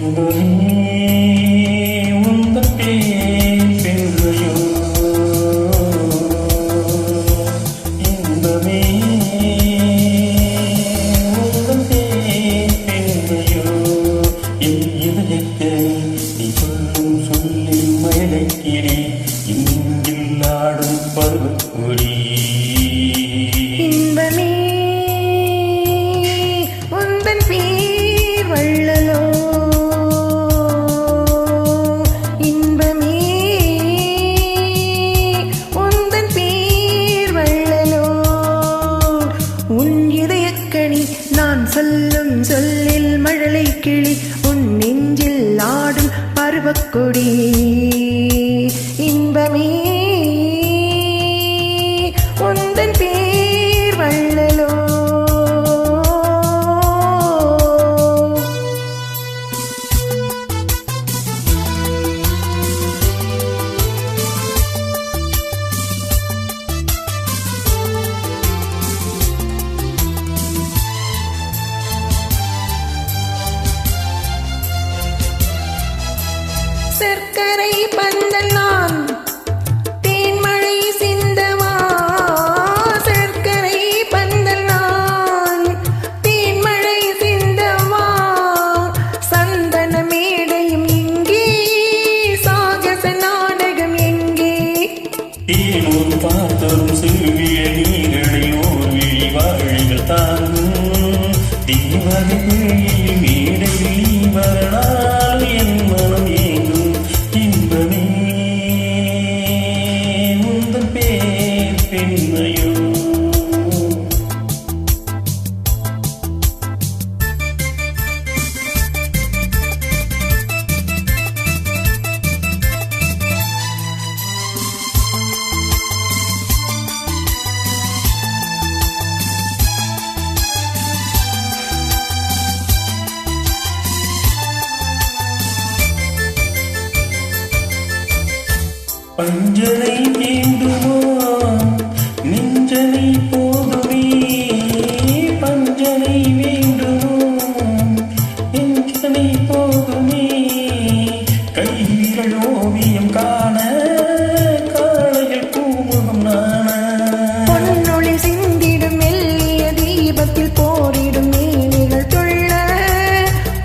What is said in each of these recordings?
இன்பமே உந்தன் பேர் வள்ளலோ, இன்பமே உந்தன் பேர் வள்ளலோ. உன் இதயக்கணி நான் சொல்லும் சொல்லில் மழலை கிளி, உன் நெஞ்சில் ஆடும் பருவக்கொடி. இன்பமே உந்தன் பேர் வள்ளலோ. சர்க்கரை பந்தல் நான் தேன்மழை சிந்தவா, சர்க்கரை பந்தல் நான் தேன்மழை சிந்தவா. சந்தன மேடையும் எங்கே, சாகச நாடகம் எங்கே. தேனூர் பார்த்தரும் சிறுவிய நீர்களில் ஓர்வி வாழிகள் தாங்கும் தீவகை மேடையில் வரலாறு என் மனம் ஏங்கும். இன்பமே உந்தன் பேர் பெண்மையோ. பஞ்சனை தீண்டுமோ நெஞ்சனை போதுமே, பஞ்சனை வேண்டுமோ நெஞ்சனை போதுமே. கைகள் ஓவியம் காண காளைகள் பூமுகம் நாண. பொன்னொளி சிந்திடும் மெல்லிய தீபத்தில் போரிடும் மேனிகள் துள்ள,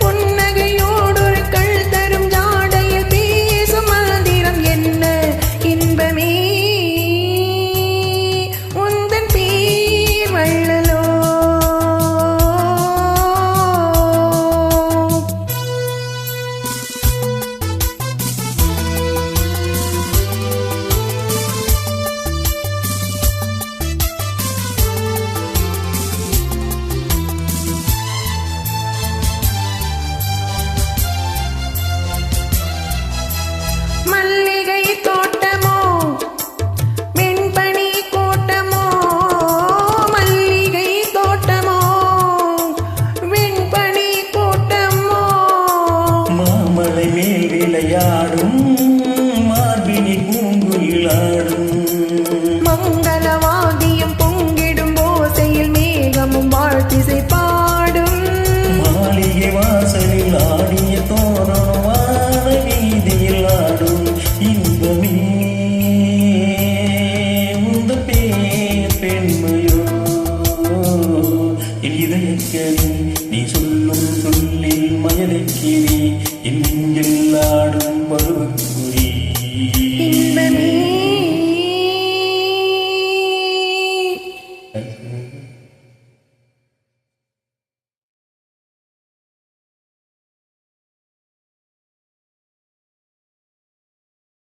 புன்னகையோடொரு கள் தரும் ஜாடையில் பேசும் மந்திரம் என்ன. இன்பமே உந்தன் பேர் வள்ளலோ. மல்லிகை தோட்டமோ வெண்பனி கூட்டமோ, மல்லிகை தோட்டமோ வெண்பனி கூட்டமோ. மாமலை மேல் விளையாடும் மார்பினி பூங்குயிலாடும். மங்களவாதியம் பொங்கிடும் ஓசையில் மேகமும் வாழ்த்திசை பாடும். மாளிகை வாசலில் ஆடிய தோரணமான வீதியில் ஆடும். இன்பமே உந்தன் பேர் பெண்மையோ. என் இதயக்கணி